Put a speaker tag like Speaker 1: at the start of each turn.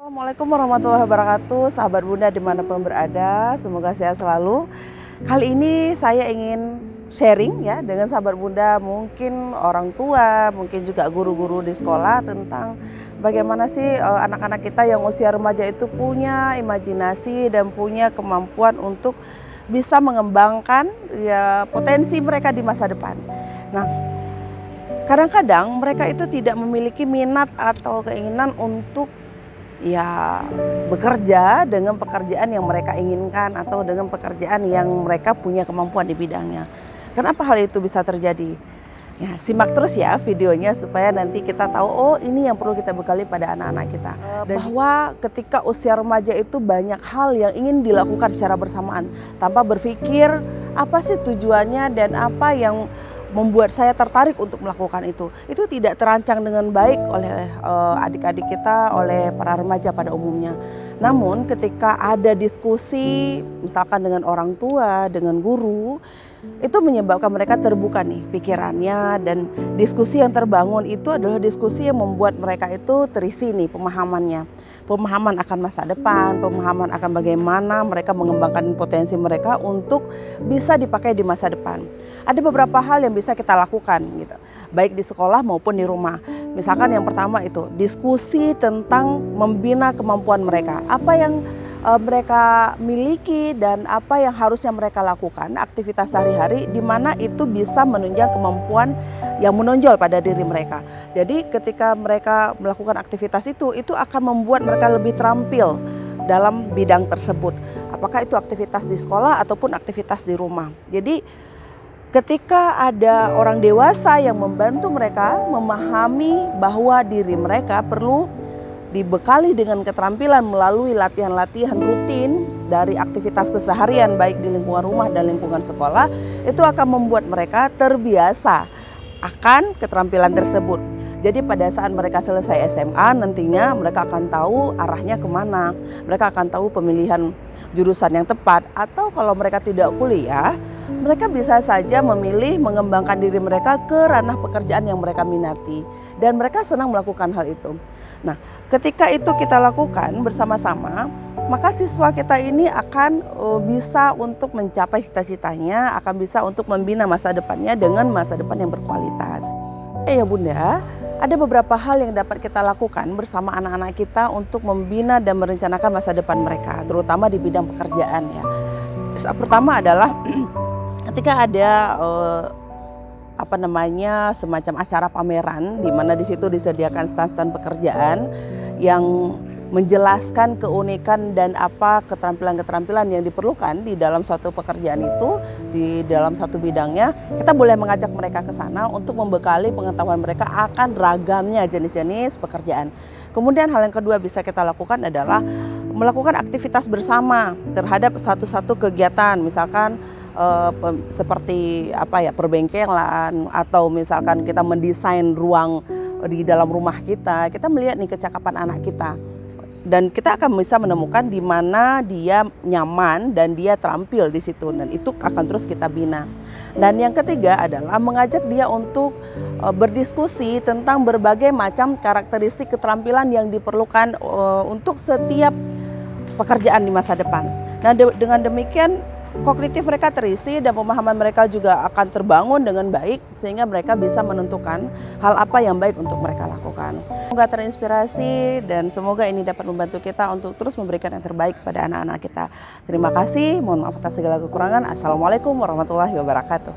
Speaker 1: Assalamualaikum warahmatullahi wabarakatuh, sahabat Bunda dimanapun berada, semoga sehat selalu. Kali ini saya ingin sharing ya dengan sahabat Bunda, mungkin orang tua, mungkin juga guru-guru di sekolah tentang bagaimana sih anak-anak kita yang usia remaja itu punya imajinasi dan punya kemampuan untuk bisa mengembangkan ya potensi mereka di masa depan. Nah, kadang-kadang mereka itu tidak memiliki minat atau keinginan untuk ya bekerja dengan pekerjaan yang mereka inginkan atau dengan pekerjaan yang mereka punya kemampuan di bidangnya. Kenapa hal itu bisa terjadi? Ya, simak terus ya videonya supaya nanti kita tahu, oh ini yang perlu kita bekali pada anak-anak kita. Bahwa ketika usia remaja itu banyak hal yang ingin dilakukan secara bersamaan tanpa berpikir apa sih tujuannya dan apa yang membuat saya tertarik untuk melakukan itu tidak terancang dengan baik oleh adik-adik kita, oleh para remaja pada umumnya. Namun ketika ada diskusi misalkan dengan orang tua, dengan guru, itu menyebabkan mereka terbuka nih pikirannya, dan diskusi yang terbangun itu adalah diskusi yang membuat mereka itu terisi nih pemahamannya. Pemahaman akan masa depan, pemahaman akan bagaimana mereka mengembangkan potensi mereka untuk bisa dipakai di masa depan. Ada beberapa hal yang bisa kita lakukan gitu, baik di sekolah maupun di rumah. Misalkan yang pertama itu diskusi tentang membina kemampuan mereka. Apa yang mereka miliki dan apa yang harusnya mereka lakukan, aktivitas sehari-hari di mana itu bisa menunjang kemampuan yang menonjol pada diri mereka. Jadi ketika mereka melakukan aktivitas itu akan membuat mereka lebih terampil dalam bidang tersebut. Apakah itu aktivitas di sekolah ataupun aktivitas di rumah. Jadi ketika ada orang dewasa yang membantu mereka memahami bahwa diri mereka perlu dibekali dengan keterampilan melalui latihan-latihan rutin dari aktivitas keseharian baik di lingkungan rumah dan lingkungan sekolah, itu akan membuat mereka terbiasa akan keterampilan tersebut. Jadi pada saat mereka selesai SMA nantinya mereka akan tahu arahnya kemana, mereka akan tahu pemilihan jurusan yang tepat, atau kalau mereka tidak kuliah, mereka bisa saja memilih mengembangkan diri mereka ke ranah pekerjaan yang mereka minati dan mereka senang melakukan hal itu. Nah, ketika itu kita lakukan bersama-sama, maka siswa kita ini akan bisa untuk mencapai cita-citanya, akan bisa untuk membina masa depannya dengan masa depan yang berkualitas. Ya Bunda, ada beberapa hal yang dapat kita lakukan bersama anak-anak kita untuk membina dan merencanakan masa depan mereka, terutama di bidang pekerjaan ya. Pertama adalah ketika ada semacam acara pameran di mana di situ disediakan stand-stand pekerjaan yang menjelaskan keunikan dan apa keterampilan-keterampilan yang diperlukan di dalam suatu pekerjaan itu, di dalam satu bidangnya, kita boleh mengajak mereka ke sana untuk membekali pengetahuan mereka akan ragamnya jenis-jenis pekerjaan. Kemudian hal yang kedua bisa kita lakukan adalah melakukan aktivitas bersama terhadap satu-satu kegiatan, misalkan seperti perbengkelan, atau misalkan kita mendesain ruang di dalam rumah kita melihat nih kecakapan anak kita. Dan kita akan bisa menemukan di mana dia nyaman dan dia terampil di situ, dan itu akan terus kita bina. Dan yang ketiga adalah mengajak dia untuk berdiskusi tentang berbagai macam karakteristik keterampilan yang diperlukan untuk setiap pekerjaan di masa depan. Nah, dengan demikian kognitif mereka terisi dan pemahaman mereka juga akan terbangun dengan baik sehingga mereka bisa menentukan hal apa yang baik untuk mereka lakukan. Semoga terinspirasi dan semoga ini dapat membantu kita untuk terus memberikan yang terbaik pada anak-anak kita. Terima kasih, mohon maaf atas segala kekurangan. Assalamualaikum warahmatullahi wabarakatuh.